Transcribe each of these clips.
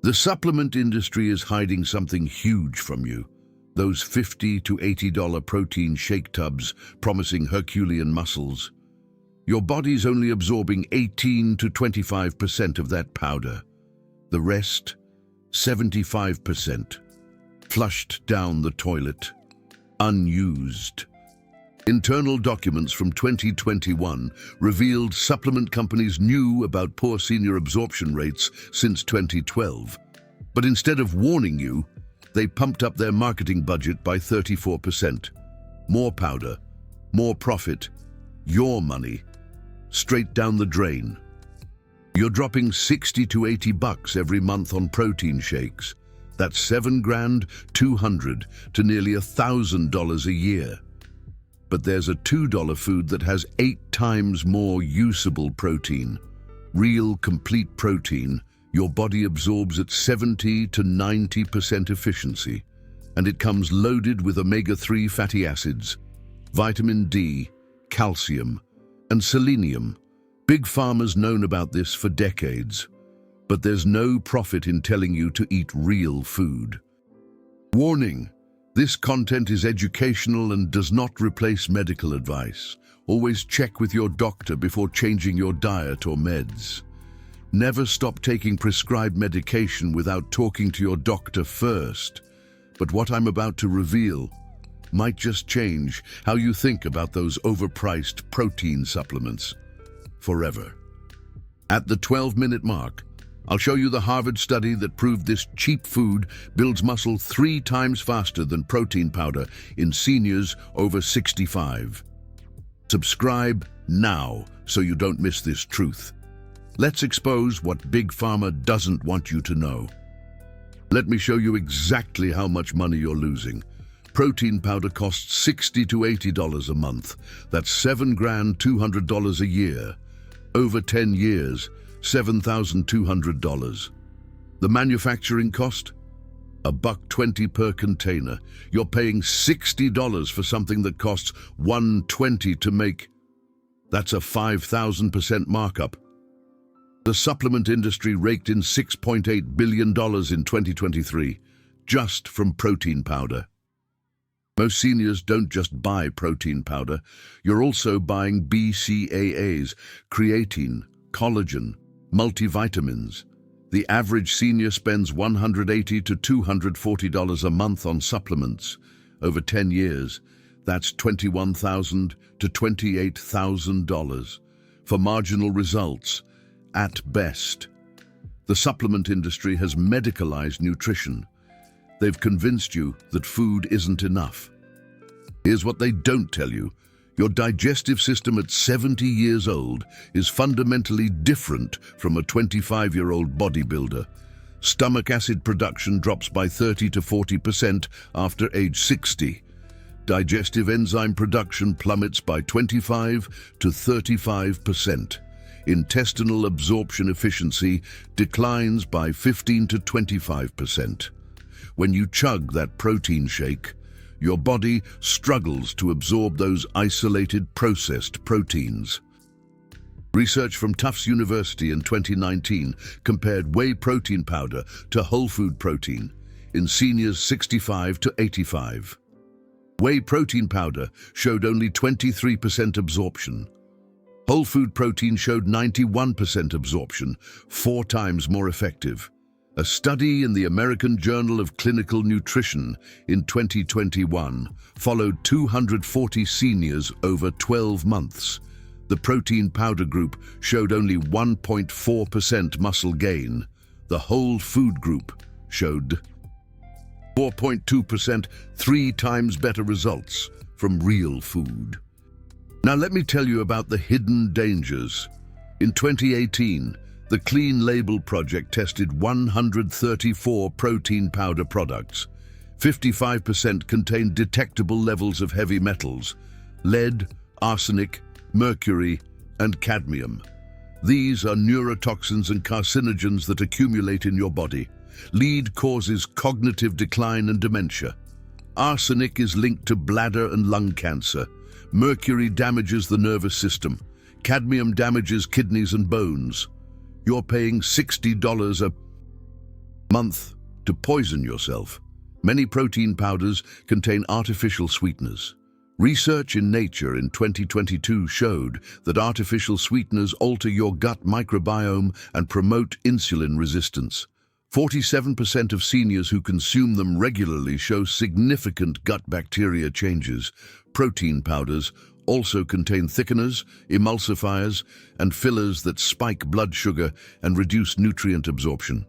The supplement industry is hiding something huge from you. Those $50 to $80 protein shake tubs promising Herculean muscles. Your body's only absorbing 18 to 25% of that powder. The rest, 75%, flushed down the toilet, unused. Internal documents from 2021 revealed supplement companies knew about poor senior absorption rates since 2012. But instead of warning you, they pumped up their marketing budget by 34%. More powder, more profit, your money, straight down the drain. You're dropping 60 to 80 bucks every month on protein shakes. That's $7,200 to nearly $1,000 a year. But there's a $2 food that has 8 times more usable protein. Real, complete protein your body absorbs at 70 to 90% efficiency. And it comes loaded with omega-3 fatty acids, vitamin D, calcium, and selenium. Big Pharma's known about this for decades. But there's no profit in telling you to eat real food. Warning. This content is educational and does not replace medical advice. Always check with your doctor before changing your diet or meds. Never stop taking prescribed medication without talking to your doctor first. But what I'm about to reveal might just change how you think about those overpriced protein supplements forever. At the 12-minute mark, I'll show you the Harvard study that proved this cheap food builds muscle 3 times faster than protein powder in seniors over 65. Subscribe now so you don't miss this truth. Let's expose what Big Pharma doesn't want you to know. Let me show you exactly how much money you're losing. Protein powder costs $60 to $80 a month. That's $7,200 a year. Over 10 years, $7,200. The manufacturing cost? $1.20 per container. You're paying $60 for something that costs $1.20 to make. That's a 5,000% markup. The supplement industry raked in $6.8 billion in 2023, just from protein powder. Most seniors don't just buy protein powder. You're also buying BCAAs, creatine, collagen, multivitamins. The average senior spends $180 to $240 a month on supplements. Over 10 years, that's $21,000 to $28,000 for marginal results, at best. The supplement industry has medicalized nutrition. They've convinced you that food isn't enough. Here's what they don't tell you. Your digestive system at 70 years old is fundamentally different from a 25-year-old bodybuilder. Stomach acid production drops by 30 to 40% after age 60. Digestive enzyme production plummets by 25 to 35%. Intestinal absorption efficiency declines by 15 to 25%. When you chug that protein shake, your body struggles to absorb those isolated processed proteins. Research from Tufts University in 2019 compared whey protein powder to whole food protein in seniors 65 to 85. Whey protein powder showed only 23% absorption. Whole food protein showed 91% absorption, 4 times more effective. A study in the American Journal of Clinical Nutrition in 2021 followed 240 seniors over 12 months. The protein powder group showed only 1.4% muscle gain. The whole food group showed 4.2%, 3 times better results from real food. Now let me tell you about the hidden dangers. In 2018, the Clean Label Project tested 134 protein powder products. 55% contained detectable levels of heavy metals, lead, arsenic, mercury, and cadmium. These are neurotoxins and carcinogens that accumulate in your body. Lead causes cognitive decline and dementia. Arsenic is linked to bladder and lung cancer. Mercury damages the nervous system. Cadmium damages kidneys and bones. You're paying $60 month to poison yourself. Many protein powders contain artificial sweeteners. Research in Nature in 2022 showed that artificial sweeteners alter your gut microbiome and promote insulin resistance. 47% of seniors who consume them regularly show significant gut bacteria changes. Protein powders also contain thickeners, emulsifiers, and fillers that spike blood sugar and reduce nutrient absorption.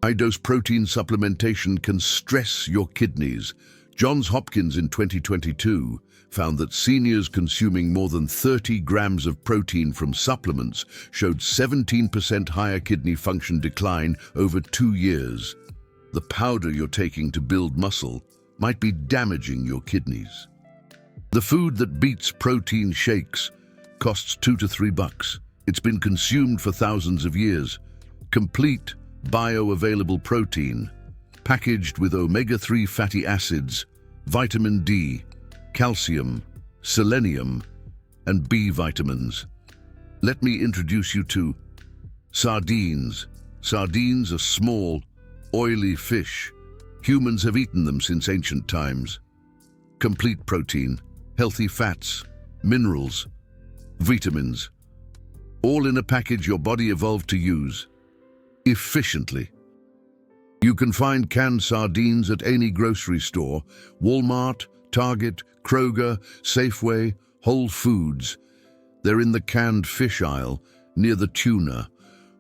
High-dose protein supplementation can stress your kidneys. Johns Hopkins in 2022 found that seniors consuming more than 30 grams of protein from supplements showed 17% higher kidney function decline over 2 years. The powder you're taking to build muscle might be damaging your kidneys. The food that beats protein shakes costs $2 to $3. It's been consumed for thousands of years. Complete, bioavailable protein, packaged with omega-3 fatty acids, vitamin D, calcium, selenium, and B vitamins. Let me introduce you to sardines. Sardines are small, oily fish. Humans have eaten them since ancient times. Complete protein, healthy fats, minerals, vitamins, all in a package your body evolved to use efficiently. You can find canned sardines at any grocery store: Walmart, Target, Kroger, Safeway, Whole Foods. They're in the canned fish aisle near the tuna.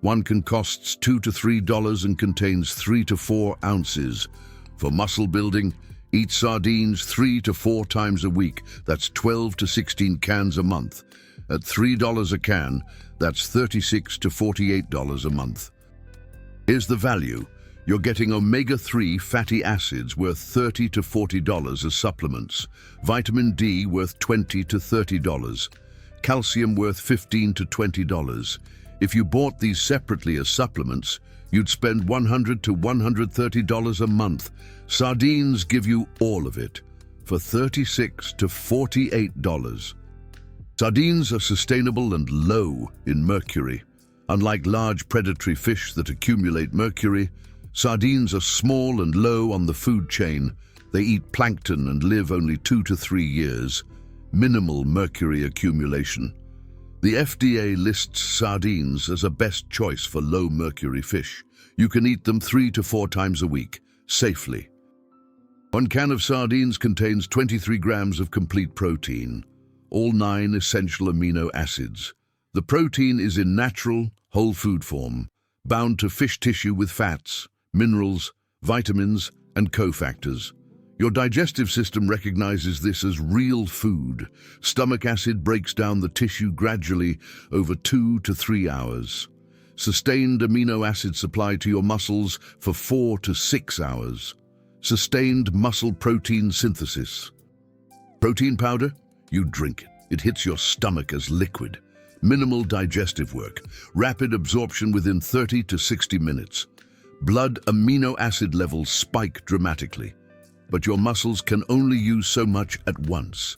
One can costs $2 to $3 and contains 3 to 4 ounces. For muscle building, eat sardines 3 to 4 times a week. That's 12 to 16 cans a month. At $3 a can, that's $36 to $48 a month. Here's the value. You're getting omega-3 fatty acids worth $30 to $40 as supplements, vitamin D worth $20 to $30, calcium worth $15 to $20. If you bought these separately as supplements, you'd spend $100 to $130 a month. Sardines give you all of it for $36 to $48. Sardines are sustainable and low in mercury. Unlike large predatory fish that accumulate mercury, sardines are small and low on the food chain. They eat plankton and live only 2 to 3 years. Minimal mercury accumulation. The FDA lists sardines as a best choice for low mercury fish. You can eat them 3 to 4 times a week, safely. 1 can of sardines contains 23 grams of complete protein, all 9 essential amino acids. The protein is in natural, whole food form, bound to fish tissue with fats, minerals, vitamins, and cofactors. Your digestive system recognizes this as real food. Stomach acid breaks down the tissue gradually over 2 to 3 hours. Sustained amino acid supply to your muscles for 4 to 6 hours. Sustained muscle protein synthesis. Protein powder? You drink it. It hits your stomach as liquid. Minimal digestive work. Rapid absorption within 30 to 60 minutes. Blood amino acid levels spike dramatically. But your muscles can only use so much at once.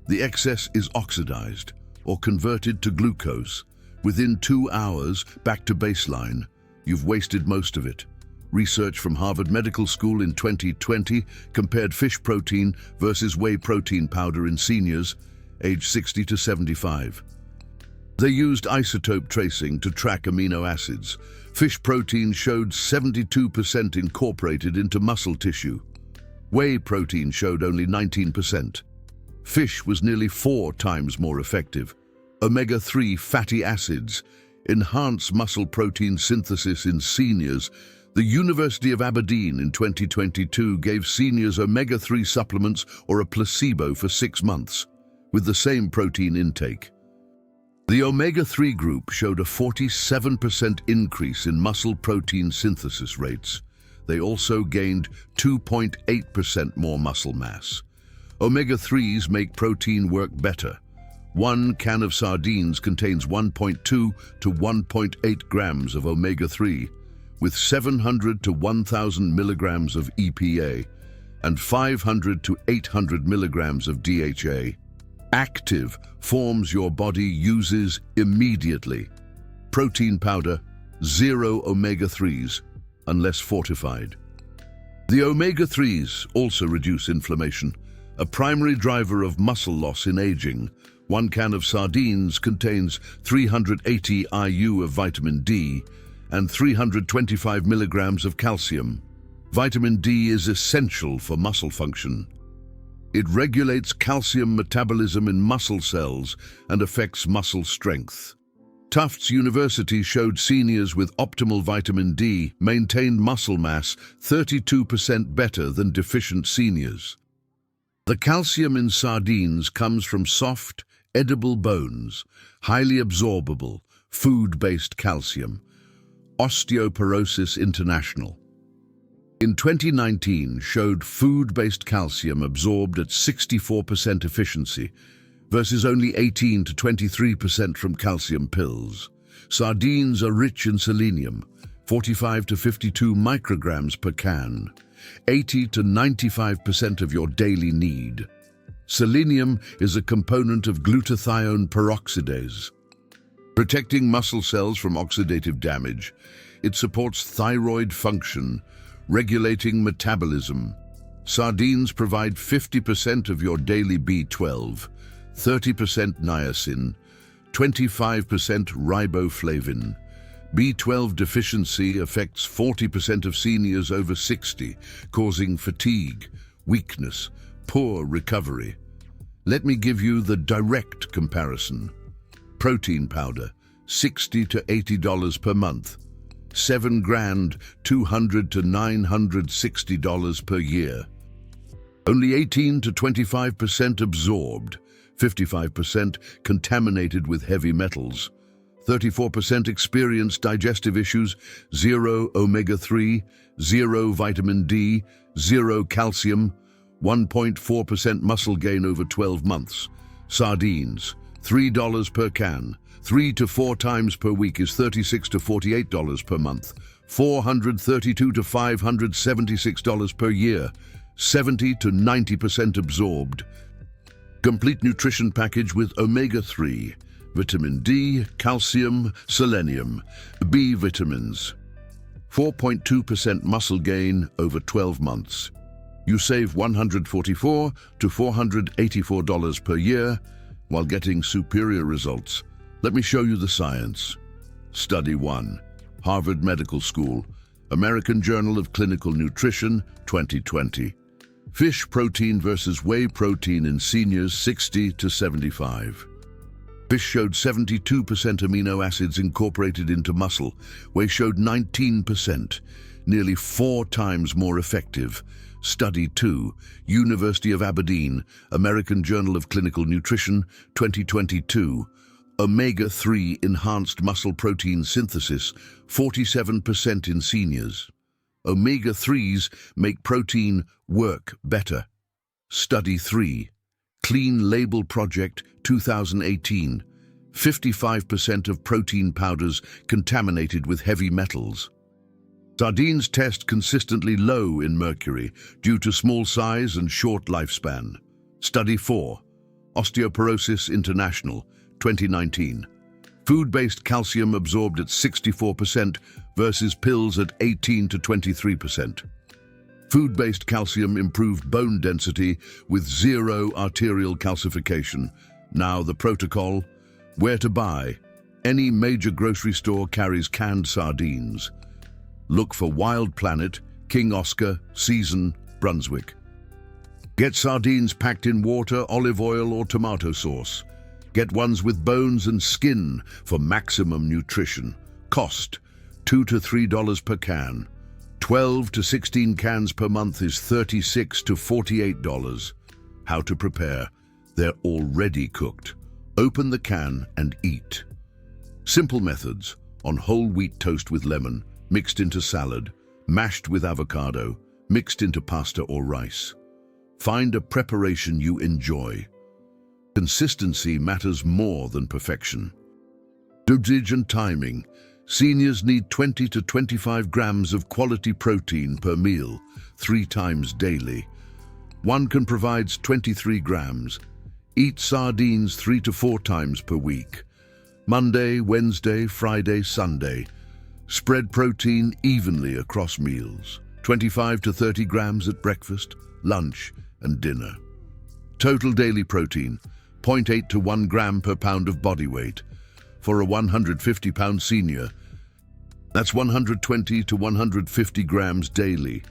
The excess is oxidized or converted to glucose. Within 2 hours, back to baseline. You've wasted most of it. Research from Harvard Medical School in 2020 compared fish protein versus whey protein powder in seniors aged 60 to 75. They used isotope tracing to track amino acids. Fish protein showed 72% incorporated into muscle tissue. Whey protein showed only 19%. Fish was nearly 4 times more effective. Omega-3 fatty acids enhance muscle protein synthesis in seniors. The University of Aberdeen in 2022 gave seniors omega-3 supplements or a placebo for 6 months, with the same protein intake. The omega-3 group showed a 47% increase in muscle protein synthesis rates. They also gained 2.8% more muscle mass. Omega-3s make protein work better. 1 can of sardines contains 1.2 to 1.8 grams of omega-3, with 700 to 1,000 milligrams of EPA and 500 to 800 milligrams of DHA. Active forms your body uses immediately. Protein powder, 0 omega-3s, unless fortified. The omega-3s also reduce inflammation, a primary driver of muscle loss in aging. 1 can of sardines contains 380 IU of vitamin D and 325 milligrams of calcium. Vitamin D is essential for muscle function. It regulates calcium metabolism in muscle cells and affects muscle strength. Tufts University showed seniors with optimal vitamin D maintained muscle mass 32% better than deficient seniors. The calcium in sardines comes from soft, edible bones, highly absorbable, food-based calcium. Osteoporosis International in 2019 showed food-based calcium absorbed at 64% efficiency versus only 18 to 23% from calcium pills. Sardines are rich in selenium, 45 to 52 micrograms per can, 80 to 95% of your daily need. Selenium is a component of glutathione peroxidase. Protecting muscle cells from oxidative damage, it supports thyroid function, regulating metabolism. Sardines provide 50% of your daily B12, 30% niacin, 25% riboflavin. B12 deficiency affects 40% of seniors over 60, causing fatigue, weakness, poor recovery. Let me give you the direct comparison. Protein powder, $60 to $80 per month. 7 grand, $200 to $960 per year. Only 18 to 25% absorbed, 55% contaminated with heavy metals. 34% experienced digestive issues, 0 omega-3, 0 vitamin D, 0 calcium, 1.4% muscle gain over 12 months. Sardines, $3 per can, 3 to 4 times per week is $36 to $48 per month, $432 to $576 per year, 70 to 90% absorbed. Complete nutrition package with omega-3, vitamin D, calcium, selenium, B vitamins. 4.2% muscle gain over 12 months. You save $144 to $484 per year while getting superior results. Let me show you the science. Study 1. Harvard Medical School, American Journal of Clinical Nutrition, 2020. Fish protein versus whey protein in seniors 60 to 75. Fish showed 72% amino acids incorporated into muscle. Whey showed 19%, nearly 4 times more effective. Study 2, University of Aberdeen, American Journal of Clinical Nutrition, 2022. Omega-3 enhanced muscle protein synthesis, 47% in seniors. Omega-3s make protein work better. Study 3, Clean Label Project, 2018. 55% of protein powders contaminated with heavy metals. Sardines test consistently low in mercury due to small size and short lifespan. Study 4, Osteoporosis International, 2019. Food-based calcium absorbed at 64% versus pills at 18 to 23%. Food-based calcium improved bone density with 0 arterial calcification. Now the protocol. Where to buy? Any major grocery store carries canned sardines. Look for Wild Planet, King Oscar, Season, Brunswick. Get sardines packed in water, olive oil, or tomato sauce. Get ones with bones and skin for maximum nutrition. Cost, $2 to $3 per can. 12 to 16 cans per month is $36 to $48. How to prepare? They're already cooked. Open the can and eat. Simple methods: on whole wheat toast with lemon, mixed into salad, mashed with avocado, mixed into pasta or rice. Find a preparation you enjoy. Consistency matters more than perfection. Dosage and timing. Seniors need 20 to 25 grams of quality protein per meal, 3 times daily. One can provides 23 grams. Eat sardines 3 to 4 times per week. Monday, Wednesday, Friday, Sunday. Spread protein evenly across meals, 25 to 30 grams at breakfast, lunch, and dinner. Total daily protein, 0.8 to 1 gram per pound of body weight. For a 150-pound senior, that's 120 to 150 grams daily.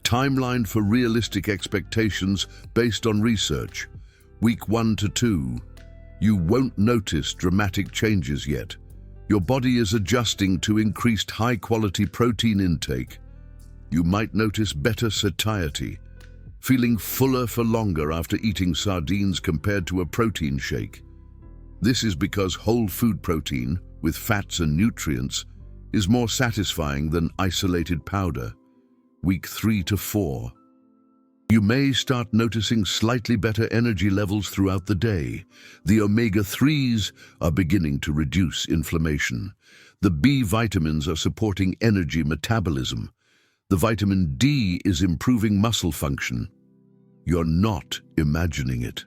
Timeline for realistic expectations based on research. Week 1 to 2. You won't notice dramatic changes yet. Your body is adjusting to increased high-quality protein intake. You might notice better satiety, feeling fuller for longer after eating sardines compared to a protein shake. This is because whole food protein, with fats and nutrients, is more satisfying than isolated powder. Week 3 to 4. You may start noticing slightly better energy levels throughout the day. The omega-3s are beginning to reduce inflammation. The B vitamins are supporting energy metabolism. The vitamin D is improving muscle function. You're not imagining it.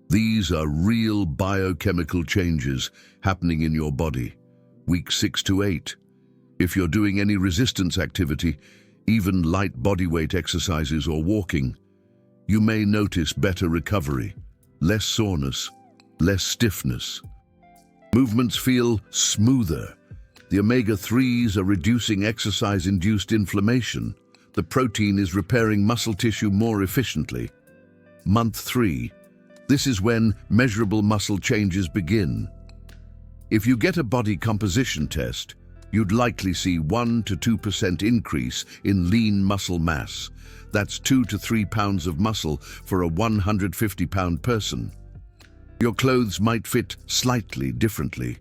These are real biochemical changes happening in your body. Week 6 to 8. If you're doing any resistance activity, even light bodyweight exercises or walking, you may notice better recovery, less soreness, less stiffness. Movements feel smoother. The omega-3s are reducing exercise-induced inflammation. The protein is repairing muscle tissue more efficiently. Month 3. This is when measurable muscle changes begin. If you get a body composition test, you'd likely see 1 to 2% increase in lean muscle mass. That's 2 to 3 pounds of muscle for a 150-pound person. Your clothes might fit slightly differently.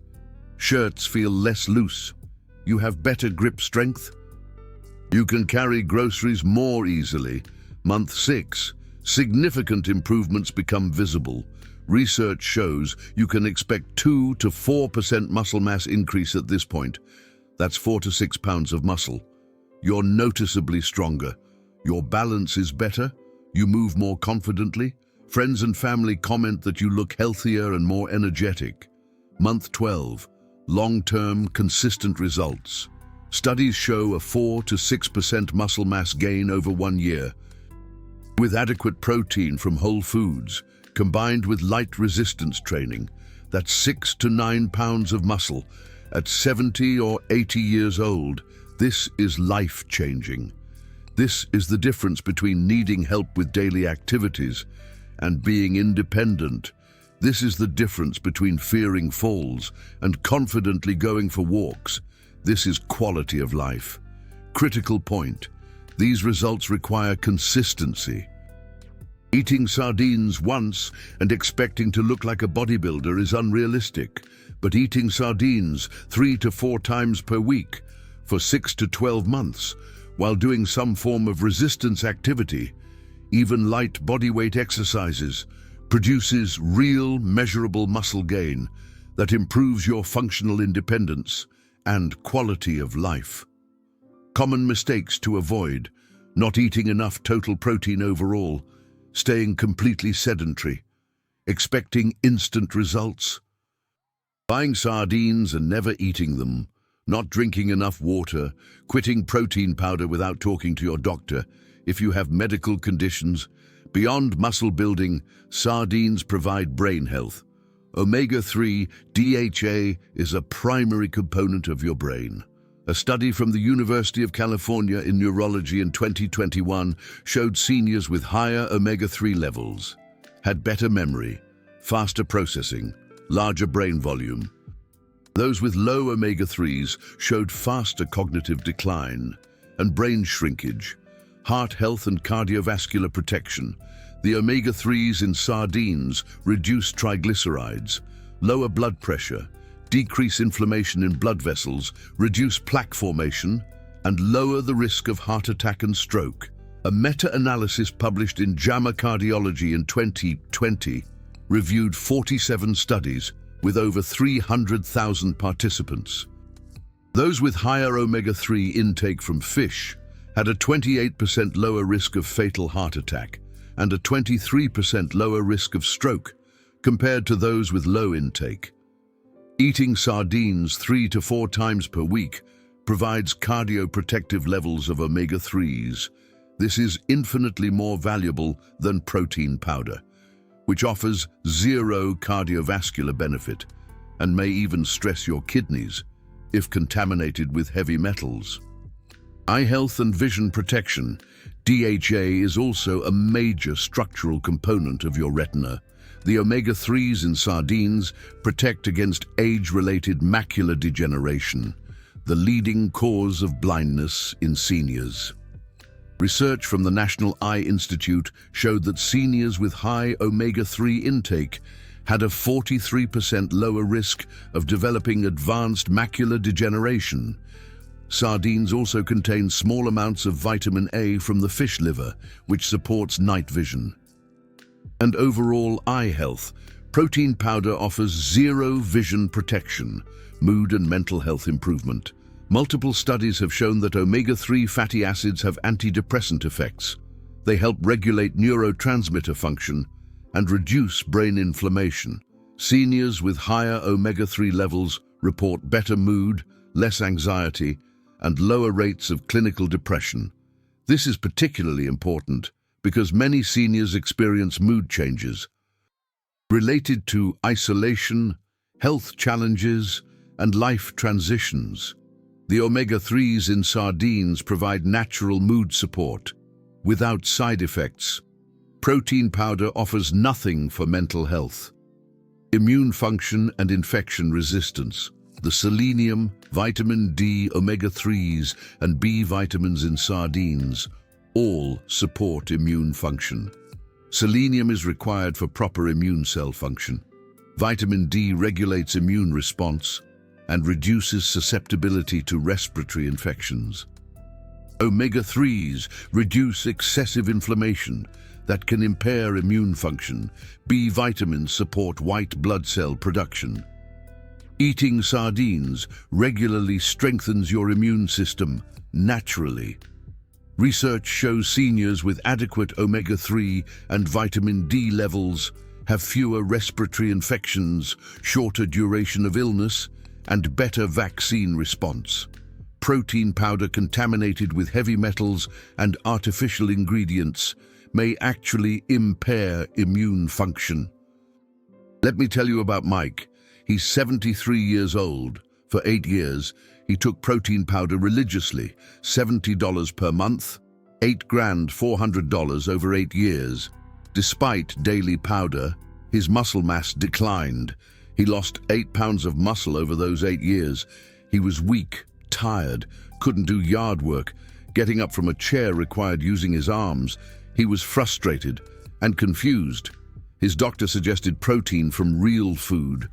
Shirts feel less loose. You have better grip strength. You can carry groceries more easily. Month 6. Significant improvements become visible. Research shows you can expect 2 to 4% muscle mass increase at this point. That's 4 to 6 pounds of muscle. You're noticeably stronger. Your balance is better. You move more confidently. Friends and family comment that you look healthier and more energetic. Month 12. Long-term, consistent results. Studies show a 4 to 6% muscle mass gain over 1 year. With adequate protein from whole foods, combined with light resistance training, that's 6 to 9 pounds of muscle. At 70 or 80 years old, this is life-changing. This is the difference between needing help with daily activities and being independent. This is the difference between fearing falls and confidently going for walks. This is quality of life. Critical point. These results require consistency. Eating sardines once and expecting to look like a bodybuilder is unrealistic, but eating sardines 3 to 4 times per week for 6 to 12 months, while doing some form of resistance activity, even light bodyweight exercises, produces real measurable muscle gain that improves your functional independence and quality of life. Common mistakes to avoid: not eating enough total protein overall, staying completely sedentary, expecting instant results, buying sardines and never eating them, not drinking enough water, quitting protein powder without talking to your doctor. If you have medical conditions, beyond muscle building, sardines provide brain health. Omega-3 DHA is a primary component of your brain. A study from the University of California in neurology in 2021 showed seniors with higher omega-3 levels had better memory, faster processing, larger brain volume. Those with low omega-3s showed faster cognitive decline and brain shrinkage, heart health and cardiovascular protection. The omega-3s in sardines reduce triglycerides, lower blood pressure, decrease inflammation in blood vessels, reduce plaque formation, and lower the risk of heart attack and stroke. A meta-analysis published in JAMA Cardiology in 2020 reviewed 47 studies with over 300,000 participants. Those with higher omega-3 intake from fish had a 28% lower risk of fatal heart attack and a 23% lower risk of stroke compared to those with low intake. Eating sardines 3 to 4 times per week provides cardioprotective levels of omega-3s. This is infinitely more valuable than protein powder, which offers zero cardiovascular benefit and may even stress your kidneys if contaminated with heavy metals. Eye health and vision protection. DHA is also a major structural component of your retina. The omega-3s in sardines protect against age-related macular degeneration, the leading cause of blindness in seniors. Research from the National Eye Institute showed that seniors with high omega-3 intake had a 43% lower risk of developing advanced macular degeneration. Sardines also contain small amounts of vitamin A from the fish liver, which supports night vision. And overall eye health. Protein powder offers zero vision protection, mood and mental health improvement. Multiple studies have shown that omega-3 fatty acids have antidepressant effects. They help regulate neurotransmitter function and reduce brain inflammation. Seniors with higher omega-3 levels report better mood, less anxiety, and lower rates of clinical depression. This is particularly important because many seniors experience mood changes related to isolation, health challenges, and life transitions. The omega-3s in sardines provide natural mood support without side effects. Protein powder offers nothing for mental health. Immune function and infection resistance. The selenium, vitamin D, omega-3s, and B vitamins in sardines all support immune function. Selenium is required for proper immune cell function. Vitamin D regulates immune response and reduces susceptibility to respiratory infections. Omega-3s reduce excessive inflammation that can impair immune function. B vitamins support white blood cell production. Eating sardines regularly strengthens your immune system naturally. Research shows seniors with adequate omega-3 and vitamin D levels have fewer respiratory infections, shorter duration of illness, and better vaccine response. Protein powder contaminated with heavy metals and artificial ingredients may actually impair immune function. Let me tell you about Mike. He's 73 years old. For 8 years, he took protein powder religiously, $70 per month, $8,400 over 8 years. Despite daily powder, his muscle mass declined. He lost 8 pounds of muscle over those 8 years. He was weak, tired, couldn't do yard work. Getting up from a chair required using his arms. He was frustrated and confused. His doctor suggested protein from real food.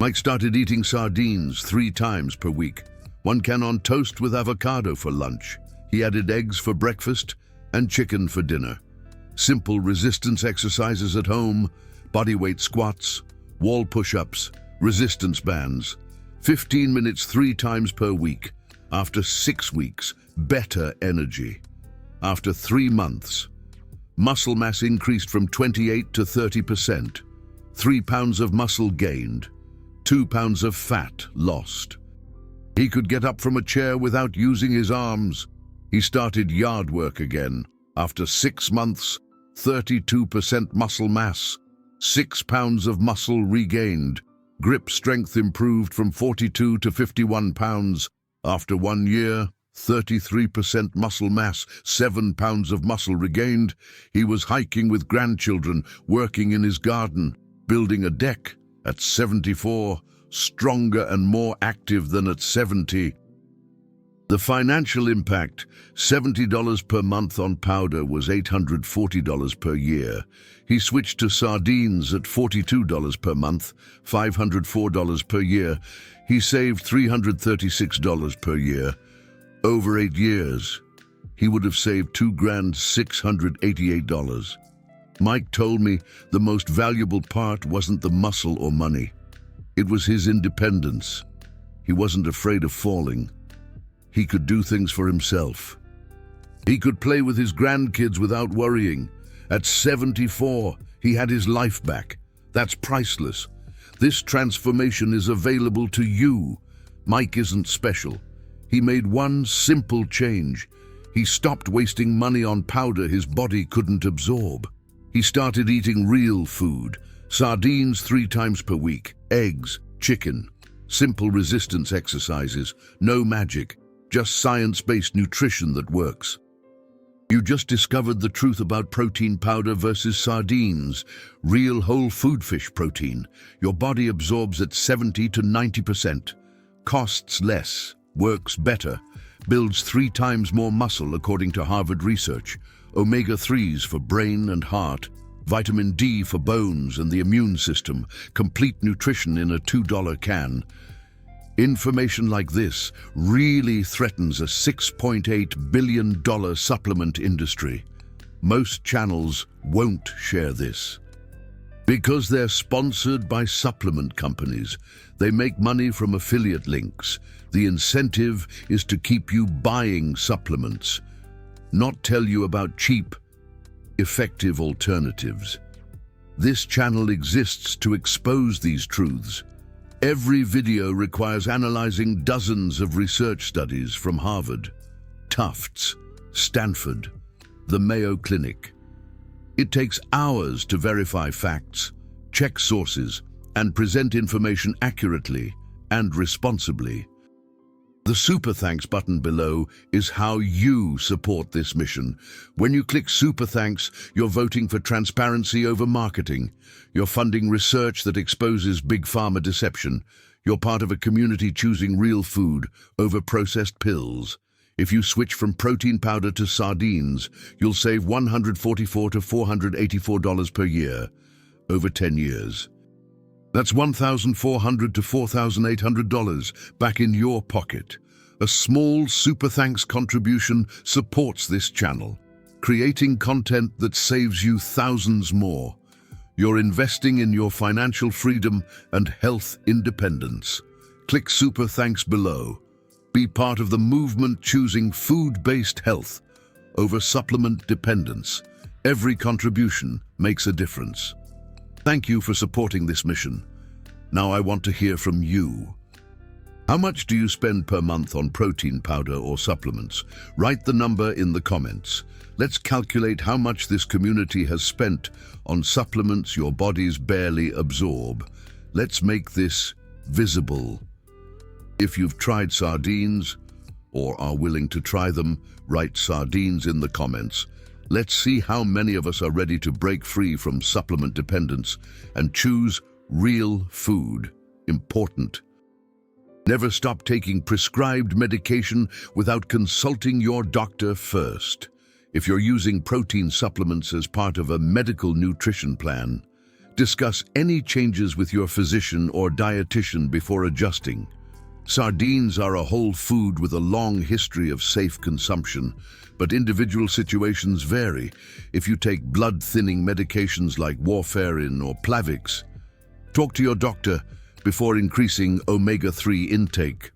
Mike started eating sardines 3 times per week. 1 can on toast with avocado for lunch. He added eggs for breakfast and chicken for dinner. Simple resistance exercises at home, bodyweight squats, wall push-ups, resistance bands. 15 minutes 3 times per week. After 6 weeks, better energy. After 3 months, muscle mass increased from 28 to 30%. 3 pounds of muscle gained. 2 pounds of fat lost. He could get up from a chair without using his arms. He started yard work again. After 6 months, 32% muscle mass, 6 pounds of muscle regained. Grip strength improved from 42 to 51 pounds. After 1 year, 33% muscle mass, 7 pounds of muscle regained. He was hiking with grandchildren, working in his garden, building a deck. At 74, stronger and more active than at 70. The financial impact, $70 per month on powder, was $840 per year. He switched to sardines at $42 per month, $504 per year. He saved $336 per year. Over 8 years, he would have saved $2,688. Mike told me the most valuable part wasn't the muscle or money. It was his independence. He wasn't afraid of falling. He could do things for himself. He could play with his grandkids without worrying. At 74, he had his life back. That's priceless. This transformation is available to you. Mike isn't special. He made one simple change. He stopped wasting money on powder his body couldn't absorb. He started eating real food, sardines 3 times per week, eggs, chicken, simple resistance exercises, no magic, just science-based nutrition that works. You just discovered the truth about protein powder versus sardines, real whole food fish protein. Your body absorbs at 70 to 90%, costs less, works better, builds 3 times more muscle according to Harvard research, omega-3s for brain and heart, vitamin D for bones and the immune system, complete nutrition in a $2 can. Information like this really threatens a $6.8 billion supplement industry. Most channels won't share this. Because they're sponsored by supplement companies, they make money from affiliate links. The incentive is to keep you buying supplements, not tell you about cheap, effective alternatives. This channel exists to expose these truths. Every video requires analyzing dozens of research studies from Harvard, Tufts, Stanford, the Mayo Clinic. It takes hours to verify facts, check sources, and present information accurately and responsibly. The Super Thanks button below is how you support this mission. When you click Super Thanks, you're voting for transparency over marketing. You're funding research that exposes Big Pharma deception. You're part of a community choosing real food over processed pills. If you switch from protein powder to sardines, you'll save $144 to $484 per year over 10 years. That's $1,400 to $4,800 back in your pocket. A small Super Thanks contribution supports this channel, creating content that saves you thousands more. You're investing in your financial freedom and health independence. Click Super Thanks below. Be part of the movement choosing food-based health over supplement dependence. Every contribution makes a difference. Thank you for supporting this mission. Now I want to hear from you. How much do you spend per month on protein powder or supplements? Write the number in the comments. Let's calculate how much this community has spent on supplements your bodies barely absorb. Let's make this visible. If you've tried sardines or are willing to try them, write sardines in the comments. Let's see how many of us are ready to break free from supplement dependence and choose real food. Important. Never stop taking prescribed medication without consulting your doctor first. If you're using protein supplements as part of a medical nutrition plan, discuss any changes with your physician or dietitian before adjusting. Sardines are a whole food with a long history of safe consumption, but individual situations vary. If you take blood-thinning medications like warfarin or Plavix, talk to your doctor before increasing omega-3 intake.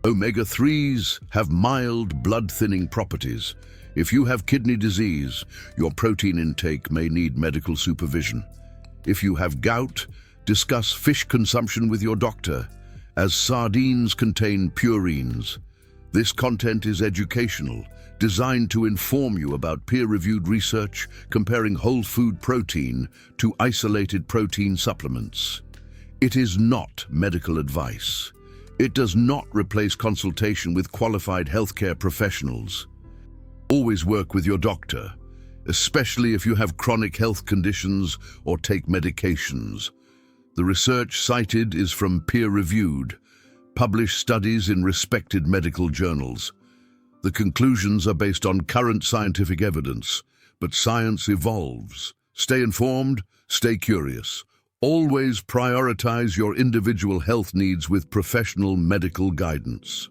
Omega-3s have mild blood-thinning properties. If you have kidney disease, your protein intake may need medical supervision. If you have gout, discuss fish consumption with your doctor, as sardines contain purines. This content is educational, designed to inform you about peer-reviewed research comparing whole food protein to isolated protein supplements. It is not medical advice. It does not replace consultation with qualified healthcare professionals. Always work with your doctor, especially if you have chronic health conditions or take medications. The research cited is from peer-reviewed, published studies in respected medical journals. The conclusions are based on current scientific evidence, but science evolves. Stay informed, stay curious. Always prioritize your individual health needs with professional medical guidance.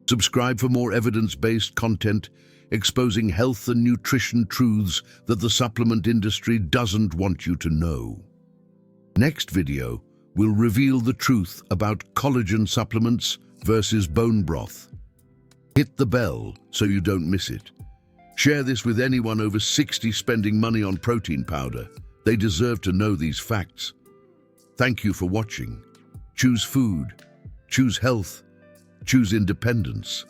Subscribe for more evidence-based content exposing health and nutrition truths that the supplement industry doesn't want you to know. Next video will reveal the truth about collagen supplements versus bone broth. Hit the bell so you don't miss it. Share this with anyone over 60 spending money on protein powder. They deserve to know these facts. Thank you for watching. Choose food, choose health, Choose independence.